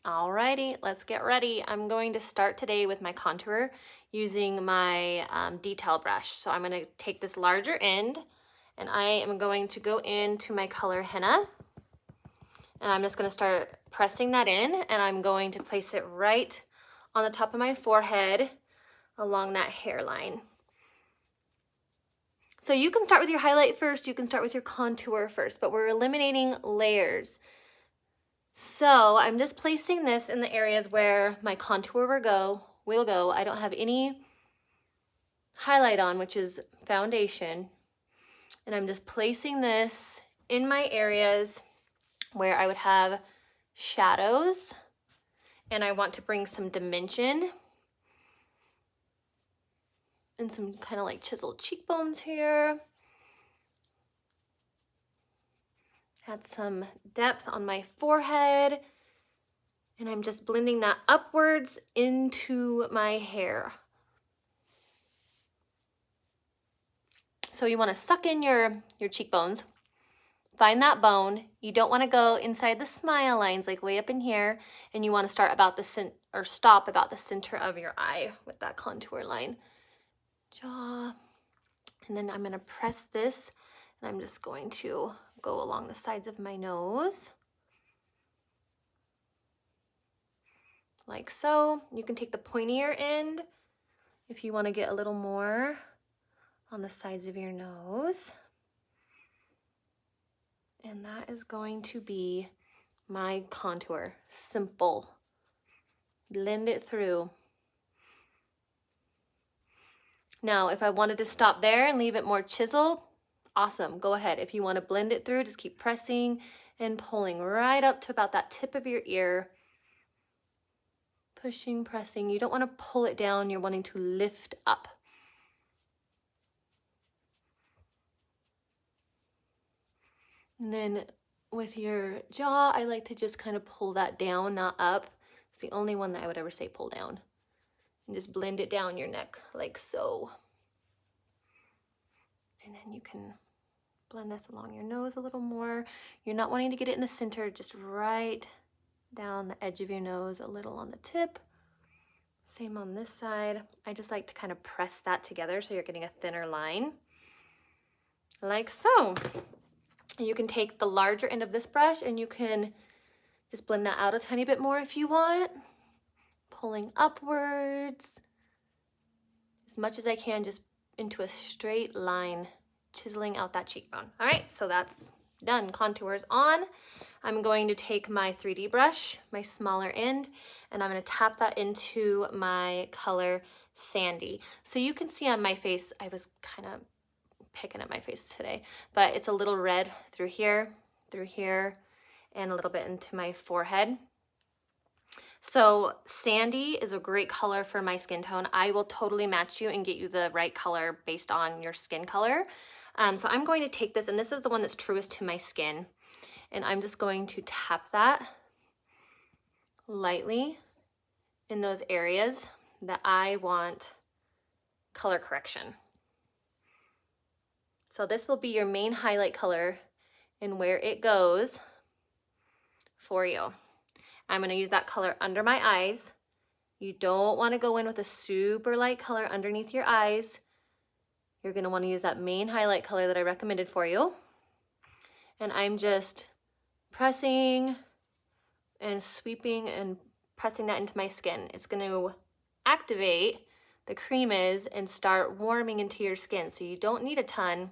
Alrighty, let's get ready. I'm going to start today with my contour using my detail brush. So I'm going to take this larger end and I am going to go into my color henna. And I'm just going to start pressing that in, and I'm going to place it right on the top of my forehead along that hairline. So you can start with your highlight first, you can start with your contour first, but we're eliminating layers. So I'm just placing this in the areas where my contour will go. I don't have any highlight on, which is foundation. And I'm just placing this in my areas where I would have shadows and I want to bring some dimension and some kind of like chiseled cheekbones here. Add some depth on my forehead, and I'm just blending that upwards into my hair. So you want to suck in your cheekbones, find that bone. You don't want to go inside the smile lines like way up in here, and you want to start about the stop about the center of your eye with that contour line. Jaw, and then I'm going to press this, and I'm just going to go along the sides of my nose. Like so. You can take the pointier end if you want to get a little more on the sides of your nose. And that is going to be my contour. Simple. Blend it through. Now, if I wanted to stop there and leave it more chiseled, awesome, go ahead. If you want to blend it through, just keep pressing and pulling right up to about that tip of your ear. Pushing, pressing. You don't want to pull it down, you're wanting to lift up. And then with your jaw, I like to just kind of pull that down, not up. It's the only one that I would ever say pull down. And just blend it down your neck like so. And then you can blend this along your nose a little more. You're not wanting to get it in the center, just right down the edge of your nose, a little on the tip. Same on this side. I just like to kind of press that together so you're getting a thinner line. Like so. You can take the larger end of this brush and you can just blend that out a tiny bit more if you want. Pulling upwards as much as I can, just into a straight line, chiseling out that cheekbone. All right, so that's done. Contours on. I'm going to take my 3D brush, my smaller end, and I'm going to tap that into my color Sandy. So you can see on my face, I was kind of picking at my face today, but it's a little red through here, and a little bit into my forehead. So Sandy is a great color for my skin tone. I will totally match you and get you the right color based on your skin color. So I'm going to take this, and this is the one that's truest to my skin, and I'm just going to tap that lightly in those areas that I want color correction. So this will be your main highlight color and where it goes for you. I'm going to use that color under my eyes. You don't want to go in with a super light color underneath your eyes. You're going to want to use that main highlight color that I recommended for you. And I'm just pressing and sweeping and pressing that into my skin. It's going to activate the cream and start warming into your skin. So you don't need a ton.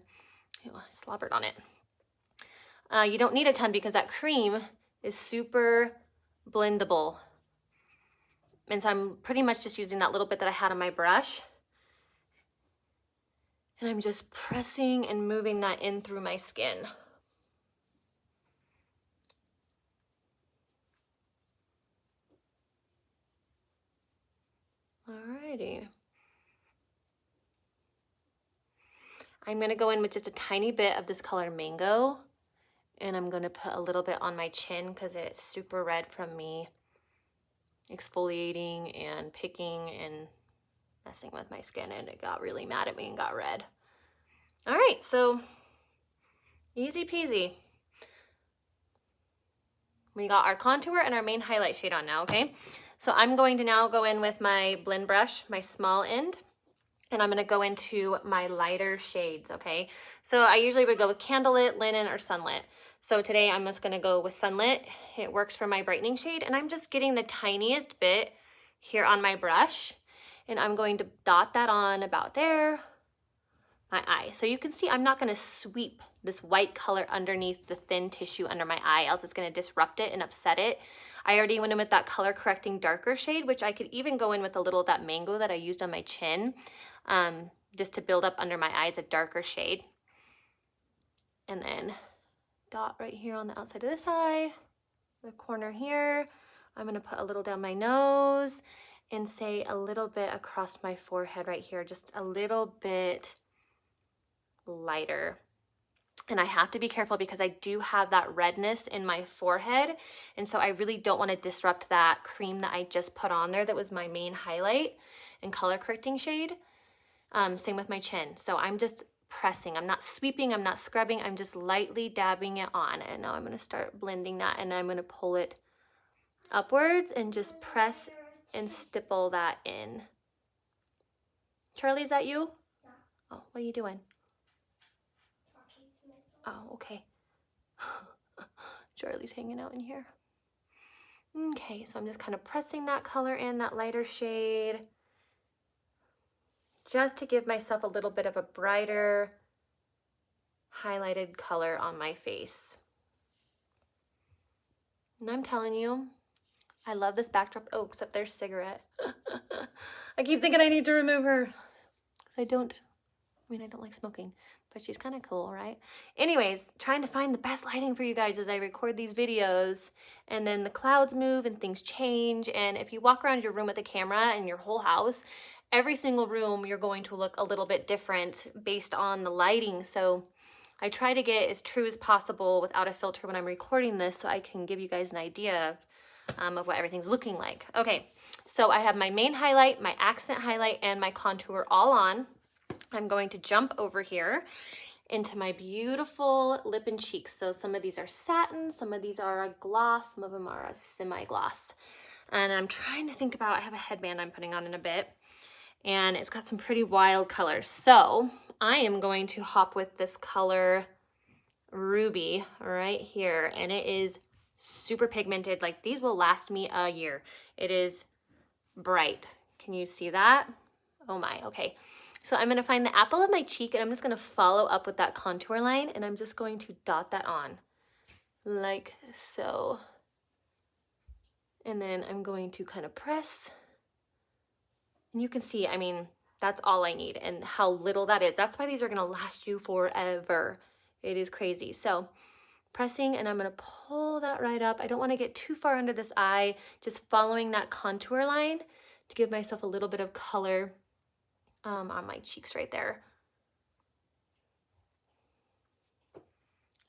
Ew, I slobbered on it. You don't need a ton because that cream is super blendable. And so I'm pretty much just using that little bit that I had on my brush. And I'm just pressing and moving that in through my skin. Alrighty. I'm going to go in with just a tiny bit of this color Mango, and I'm going to put a little bit on my chin because it's super red from me exfoliating and picking and messing with my skin, and it got really mad at me and got red. All right, so easy peasy. We got our contour and our main highlight shade on now, okay? So I'm going to now go in with my blend brush, my small end, and I'm gonna go into my lighter shades, okay? So I usually would go with candlelit, linen, or sunlit. So today I'm just gonna go with sunlit. It works for my brightening shade, and I'm just getting the tiniest bit here on my brush, and I'm going to dot that on about there, my eye. So you can see I'm not gonna sweep this white color underneath the thin tissue under my eye, else it's gonna disrupt it and upset it. I already went in with that color correcting darker shade, which I could even go in with a little of that mango that I used on my chin, just to build up under my eyes a darker shade. And then dot right here on the outside of this eye, the corner here. I'm gonna put a little down my nose and say a little bit across my forehead right here, just a little bit lighter. And I have to be careful because I do have that redness in my forehead, and so I really don't want to disrupt that cream that I just put on there that was my main highlight and color correcting shade. Same with my chin. So I'm just pressing. I'm not sweeping, I'm not scrubbing, I'm just lightly dabbing it on. And now I'm going to start blending that, and I'm going to pull it upwards and just press and stipple that in. Charlie, is that you? Yeah. Oh, what are you doing? Oh, okay. Charlie's hanging out in here. Okay, so I'm just kind of pressing that color in, that lighter shade, just to give myself a little bit of a brighter highlighted color on my face. And I'm telling you, I love this backdrop. Oh, except there's Cigarette. I keep thinking I need to remove her. 'Cause I don't like smoking, but she's kind of cool, right? Anyways, trying to find the best lighting for you guys as I record these videos, and then the clouds move and things change. And if you walk around your room with a camera and your whole house, every single room you're going to look a little bit different based on the lighting. So I try to get as true as possible without a filter when I'm recording this, so I can give you guys an idea of what everything's looking like. Okay, so I have my main highlight, my accent highlight, and my contour all on. I'm going to jump over here into my beautiful lip and cheeks. So some of these are satin, some of these are a gloss, some of them are a semi-gloss. And I'm trying to think about, I have a headband I'm putting on in a bit, and it's got some pretty wild colors. So I am going to hop with this color Ruby right here, and it is super pigmented. Like, these will last me a year. It is bright. Can you see that? Oh my, okay. So I'm gonna find the apple of my cheek, and I'm just gonna follow up with that contour line, and I'm just going to dot that on like so. And then I'm going to kind of press, and you can see, I mean, that's all I need, and how little that is. That's why these are gonna last you forever. It is crazy. So pressing, and I'm gonna pull that right up. I don't wanna get too far under this eye, just following that contour line to give myself a little bit of color on my cheeks right there.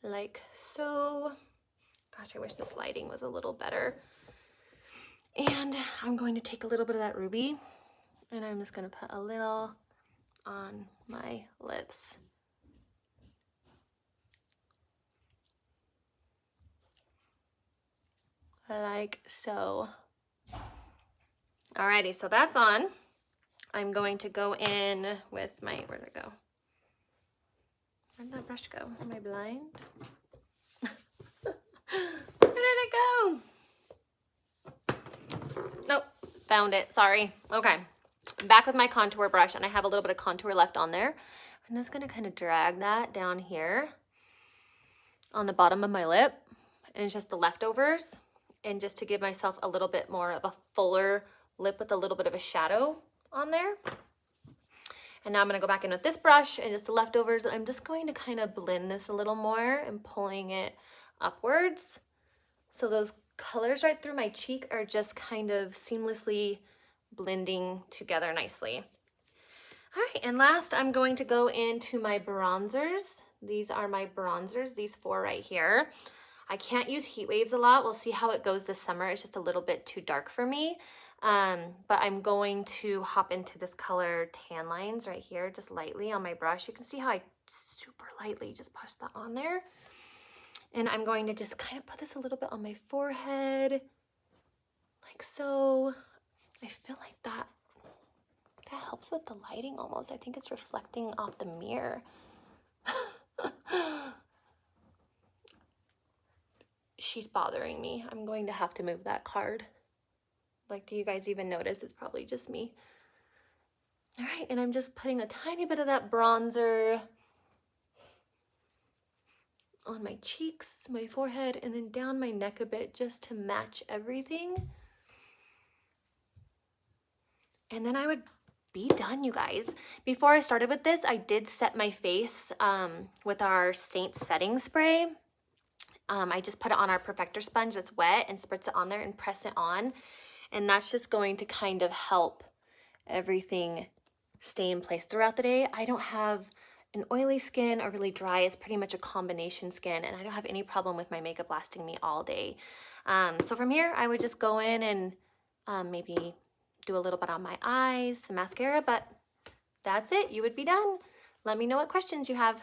Like so. Gosh, I wish this lighting was a little better. And I'm going to take a little bit of that Ruby, and I'm just gonna put a little on my lips. Like so. Alrighty, so that's on. I'm going to go in with my, where'd it go? Where'd that brush go? Am I blind? Where did it go? Nope, found it, sorry. Okay, I'm back with my contour brush, and I have a little bit of contour left on there. I'm just gonna kind of drag that down here on the bottom of my lip, and it's just the leftovers, and just to give myself a little bit more of a fuller lip with a little bit of a shadow on there. And now I'm gonna go back in with this brush and just the leftovers, and I'm just going to kind of blend this a little more and pulling it upwards. So those colors right through my cheek are just kind of seamlessly blending together nicely. All right, and last I'm going to go into my bronzers. These are my bronzers, these four right here. I can't use heat waves a lot. We'll see how it goes this summer. It's just a little bit too dark for me. But I'm going to hop into this color Tan Lines right here, just lightly on my brush. You can see how I super lightly just push that on there. And I'm going to just kind of put this a little bit on my forehead, like so. I feel like that helps with the lighting almost. I think it's reflecting off the mirror. She's bothering me. I'm going to have to move that card. Like, do you guys even notice? It's probably just me. All right, and I'm just putting a tiny bit of that bronzer on my cheeks, my forehead, and then down my neck a bit just to match everything. And then I would be done, you guys. Before I started with this, I did set my face with our Seint setting spray. I just put it on our perfector sponge that's wet and spritz it on there and press it on. And that's just going to kind of help everything stay in place throughout the day. I don't have an oily skin or really dry. It's pretty much a combination skin, and I don't have any problem with my makeup lasting me all day. So from here, I would just go in and maybe do a little bit on my eyes, some mascara, but that's it. You would be done. Let me know what questions you have.